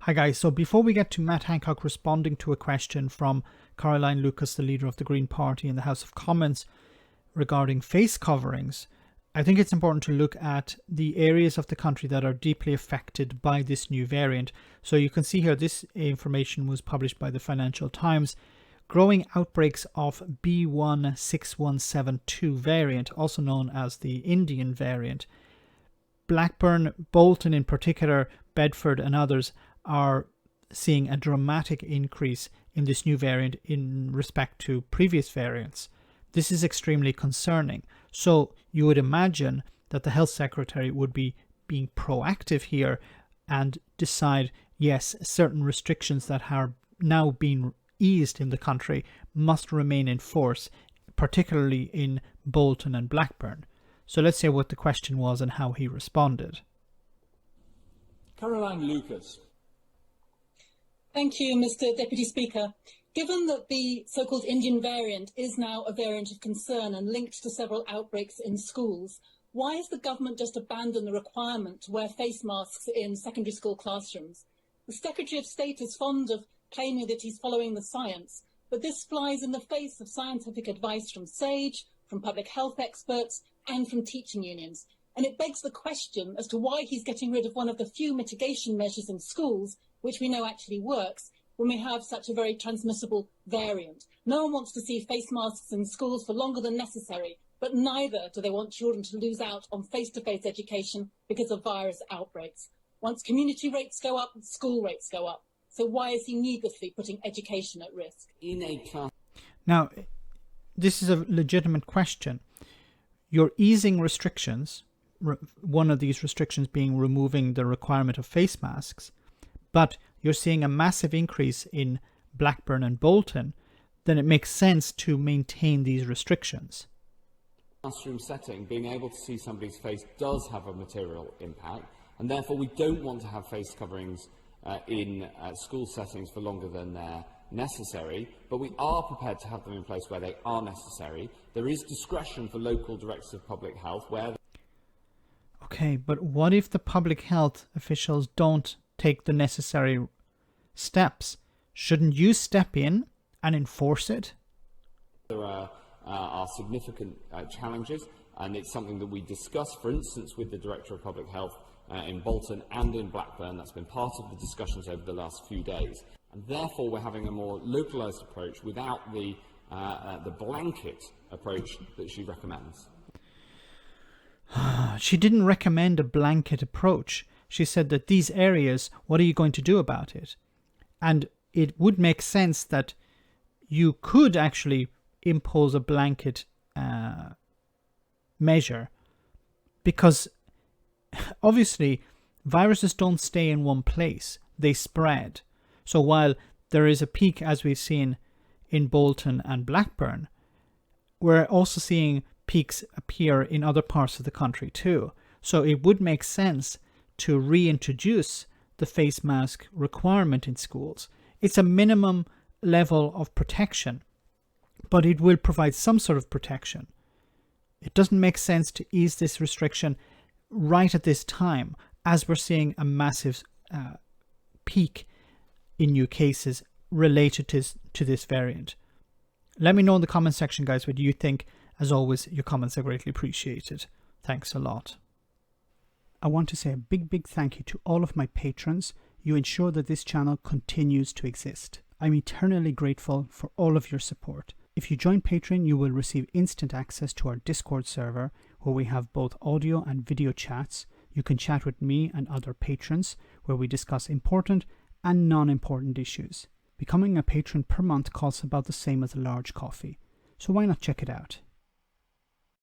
Hi guys, so before we get to Matt Hancock responding to a question from Caroline Lucas, the leader of the Green Party in the House of Commons, regarding face coverings, I think it's important to look at the areas of the country that are deeply affected by this new variant. So you can see here, this information was published by the Financial Times. Growing outbreaks of B.1.617.2 variant, also known as the Indian variant. Blackburn, Bolton in particular, Bedford and others are seeing a dramatic increase in this new variant in respect to previous variants. This is extremely concerning. So you would imagine that the health secretary would be being proactive here and decide, yes, certain restrictions that are now being eased in the country must remain in force, particularly in Bolton and Blackburn. So let's say what the question was and how he responded. Caroline Lucas. Thank you, Mr. Deputy Speaker. Given that the so-called Indian variant is now a variant of concern and linked to several outbreaks in schools, why has the government just abandoned the requirement to wear face masks in secondary school classrooms? The Secretary of State is fond of claiming that he's following the science, but this flies in the face of scientific advice from SAGE, from public health experts, and from teaching unions. And it begs the question as to why he's getting rid of one of the few mitigation measures in schools, which we know actually works, when we have such a very transmissible variant. No one wants to see face masks in schools for longer than necessary, but neither do they want children to lose out on face-to-face education because of virus outbreaks. Once community rates go up, school rates go up. So why is he needlessly putting education at risk? Now, this is a legitimate question. You're easing restrictions, one of these restrictions being removing the requirement of face masks, but you're seeing a massive increase in Blackburn and Bolton, then it makes sense to maintain these restrictions. Classroom setting, being able to see somebody's face does have a material impact, and therefore we don't want to have face coverings in school settings for longer than they're necessary, but we are prepared to have them in place where they are necessary. There is discretion for local directors of public health where... Okay, but what if the public health officials don't take the necessary steps? Shouldn't you step in and enforce it? There are significant challenges, and it's something that we discuss, for instance, with the Director of Public Health in Bolton and in Blackburn. That's been part of the discussions over the last few days. And therefore, we're having a more localised approach without the blanket approach that she recommends. She didn't recommend a blanket approach. She said that these areas, what are you going to do about it? And it would make sense that you could actually impose a blanket measure, because obviously viruses don't stay in one place, they spread. So while there is a peak, as we've seen in Bolton and Blackburn, we're also seeing peaks appear in other parts of the country too. So it would make sense to reintroduce the face mask requirement in schools. It's a minimum level of protection, but it will provide some sort of protection. It doesn't make sense to ease this restriction right at this time, as we're seeing a massive peak in new cases related to this variant. Let me know in the comment section, guys, what you think. As always, your comments are greatly appreciated. Thanks a lot. I want to say a big thank you to all of my patrons. You ensure that this channel continues to exist. I'm eternally grateful for all of your support. If you join Patreon, you will receive instant access to our Discord server, where we have both audio and video chats. You can chat with me and other patrons, where we discuss important and non-important issues. Becoming a patron per month costs about the same as a large coffee, so why not check it out?